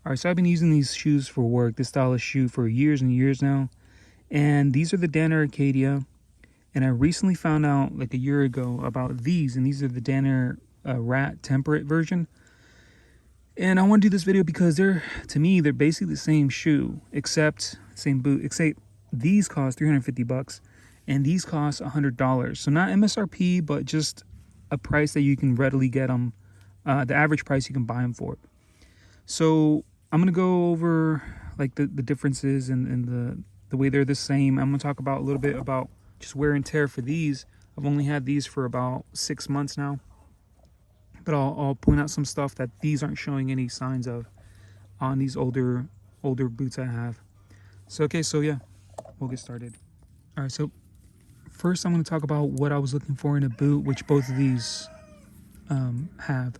All right, so I've been using these shoes for work, this style of shoe, for years and years now. And these are the Danner Acadia. And I recently found out like a year ago about these, and these are the Danner Rat Temperate version. And I want to do this video because to me, they're basically the same shoe, same boot, except these cost 350 bucks and these cost $100. So not MSRP, but just a price that you can readily get them, the average price you can buy them for. So I'm going to go over like the differences and the way they're the same. I'm going to talk about a little bit about just wear and tear for these. I've only had these for about 6 months now, but I'll point out some stuff that these aren't showing any signs of on these older boots I have. So okay, so yeah, we'll get started. All right, so first I'm going to talk about what I was looking for in a boot, which both of these have.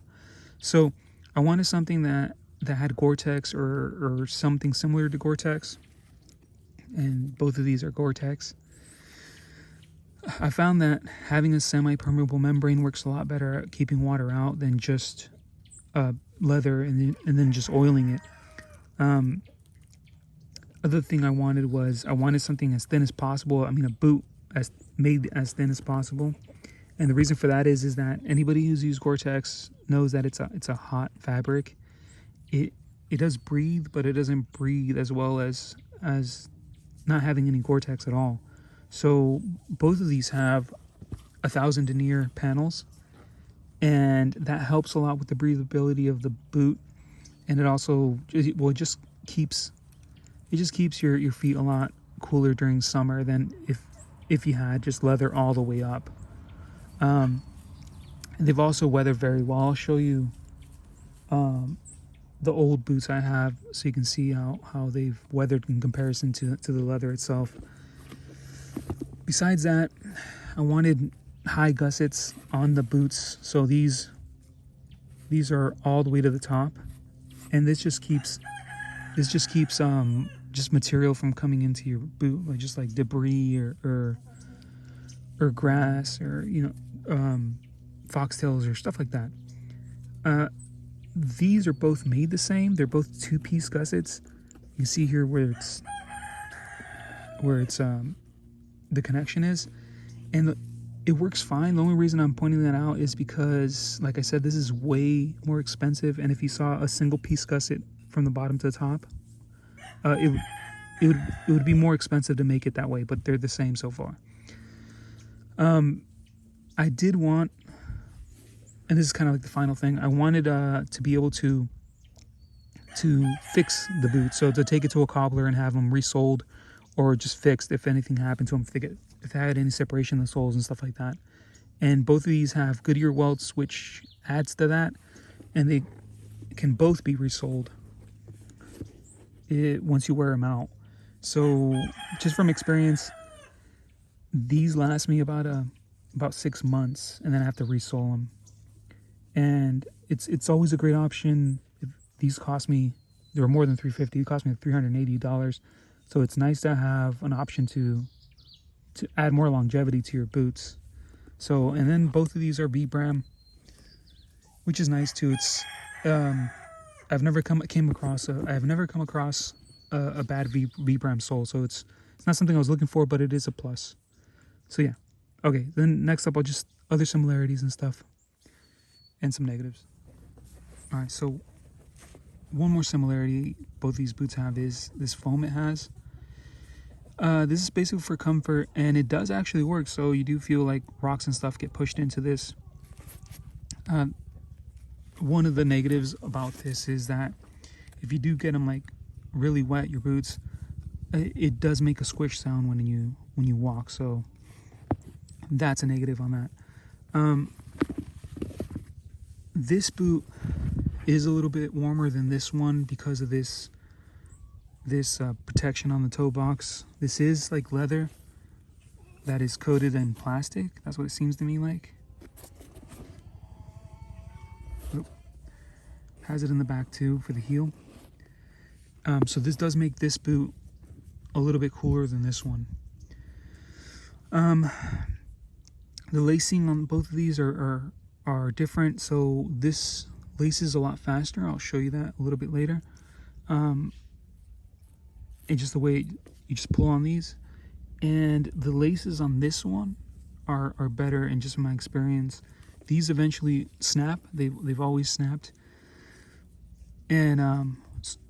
So I wanted something that had Gore-Tex or something similar to Gore-Tex, and both of these are Gore-Tex. I found that having a semi-permeable membrane works a lot better at keeping water out than just leather and then just oiling it. Other thing I wanted something as thin as possible. I mean, a boot made as thin as possible. And the reason for that is that anybody who's used Gore-Tex knows that it's a hot fabric. It does breathe, but it doesn't breathe as well as not having any Gore-Tex at all. So both of these have 1,000 denier panels, and that helps a lot with the breathability of the boot. And it also, well, it just keeps your feet a lot cooler during summer than if you had just leather all the way up. They've also weathered very well. I'll show you the old boots I have so you can see how they've weathered in comparison to the leather itself. Besides that, I wanted high gussets on the boots, so these are all the way to the top, and this just keeps just material from coming into your boot, like debris or grass or foxtails or stuff like that. These are both made the same. They're both two-piece gussets. You can see here where it's the connection is, and it works fine. The only reason I'm pointing that out is because, like I said, this is way more expensive, and if you saw a single piece gusset from the bottom to the top, it would be more expensive to make it that way, but they're the same so far. I did want, and this is kind of like the final thing, I wanted to be able to fix the boot, so to take it to a cobbler and have them resoled or just fixed if anything happened to them, if they had any separation in the soles and stuff like that. And both of these have Goodyear welts, which adds to that, and they can both be resoled once you wear them out. So just from experience, these last me about 6 months, and then I have to resole them. And it's always a great option. If these cost me, they were more than $350. It cost me $380. So it's nice to have an option to add more longevity to your boots. So, and then both of these are Vibram, which is nice too. It's I've never come across a bad Vibram sole, so it's not something I was looking for, but it is a plus. So yeah. Okay, then next up, I'll just other similarities and stuff, and some negatives. All right, so one more similarity both these boots have is this foam it has. This is basically for comfort, and it does actually work, so you do feel like rocks and stuff get pushed into this. One of the negatives about this is that if you do get them like really wet, your boots, it does make a squish sound when you walk, so that's a negative on that. This boot is a little bit warmer than this one because of this protection on the toe box. This is like leather that is coated in plastic. That's what it seems to me like. Oh. Has it in the back too for the heel. So this does make this boot a little bit cooler than this one. The lacing on both of these are different. So this laces a lot faster. I'll show you that a little bit later. and just the way you just pull on these, and the laces on this one are better. And just from my experience, these eventually snap. They've always snapped, and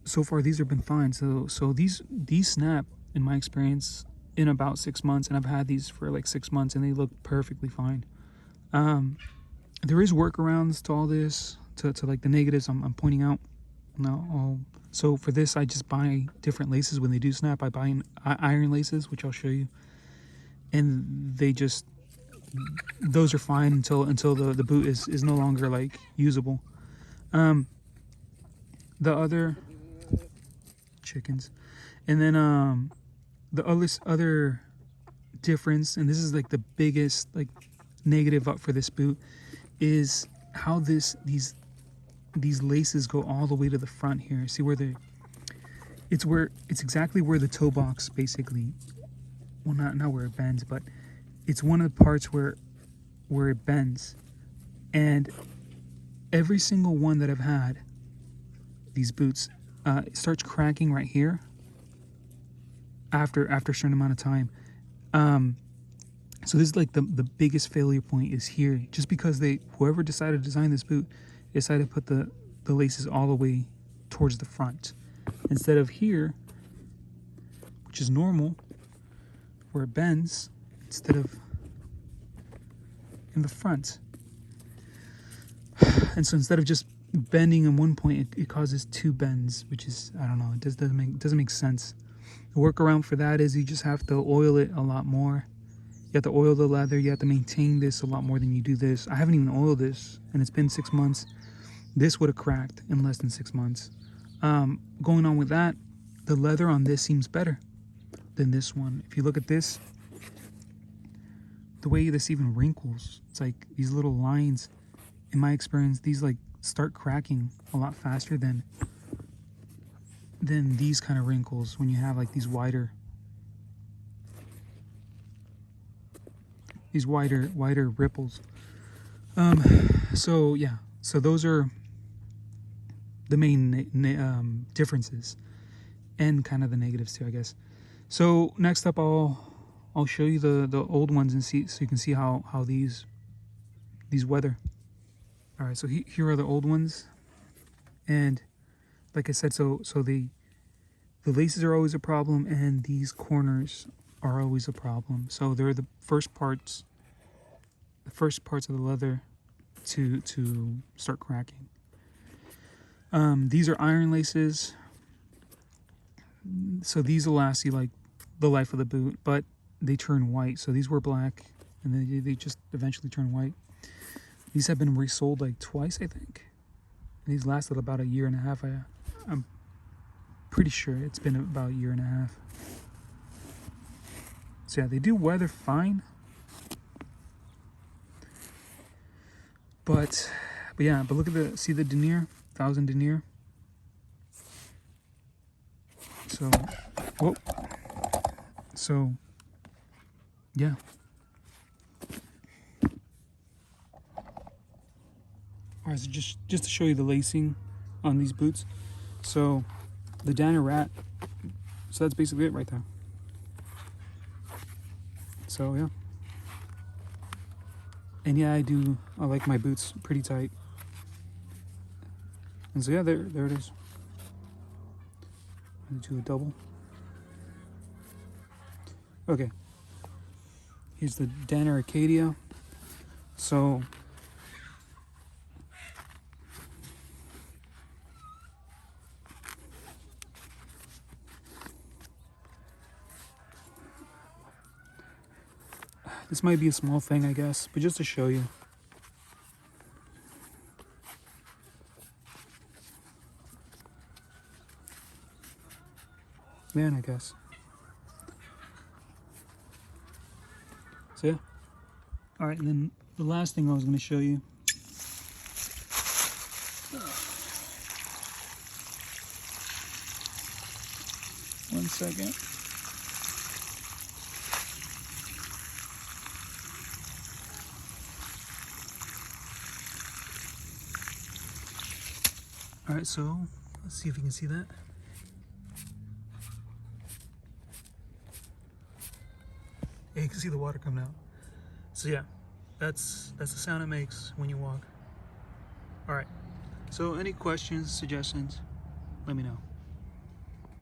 so far these have been fine. So these snap in my experience in about 6 months, and I've had these for like 6 months and they look perfectly fine. There is workarounds to all this, to like the negatives I'm pointing out now. So for this, I just buy different laces when they do snap. I buy iron laces, which I'll show you, and those are fine until the boot is no longer like usable. The other chickens, and then the other difference, and this is like the biggest like negative up for this boot, is how these laces go all the way to the front here. See where it's exactly where the toe box basically, well, not where it bends, but it's one of the parts where it bends. And every single one that I've had, these boots, it starts cracking right here after a certain amount of time. So this is like the biggest failure point is here, just because whoever decided to design this boot decided to put the laces all the way towards the front instead of here, which is normal, where it bends, instead of in the front. And so instead of just bending in one point, it causes two bends, which is, I don't know, it doesn't make sense. The workaround for that is you just have to oil it a lot more. You have to oil the leather. You have to maintain this a lot more than you do this. I haven't even oiled this, and it's been 6 months. This would have cracked in less than 6 months. Going on with that, the leather on this seems better than this one. If you look at this, the way this even wrinkles, it's like these little lines. In my experience, these like start cracking a lot faster than these kind of wrinkles when you have like these wider ripples. So yeah, so those are the main differences and kind of the negatives too, I guess. So next up, I'll show you the old ones and see, so you can see how these weather. All right, so here are the old ones, and like I said, so the laces are always a problem, and these corners are always a problem. So they're the first parts of the leather to start cracking. These are iron laces, so these will last you like the life of the boot, but they turn white. So these were black, and they just eventually turn white. These have been resold like twice, I think. And these lasted about 1.5 years. I'm pretty sure it's been about 1.5 years. So yeah, they do weather fine. But yeah, but look at see the denier, 1000 denier. So yeah. All right, so just to show you the lacing on these boots. So the Danner Rat, so that's basically it right there. So yeah. And yeah, I like my boots pretty tight. And so yeah, there it is. I'm gonna do a double. Okay. Here's the Danner Acadia. So this might be a small thing, I guess, but just to show you. Man, I guess. So yeah. All right, and then the last thing I was going to show you. One second. All right, so let's see if you can see that. Yeah, you can see the water coming out. So yeah, that's the sound it makes when you walk. All right. So any questions, suggestions, let me know.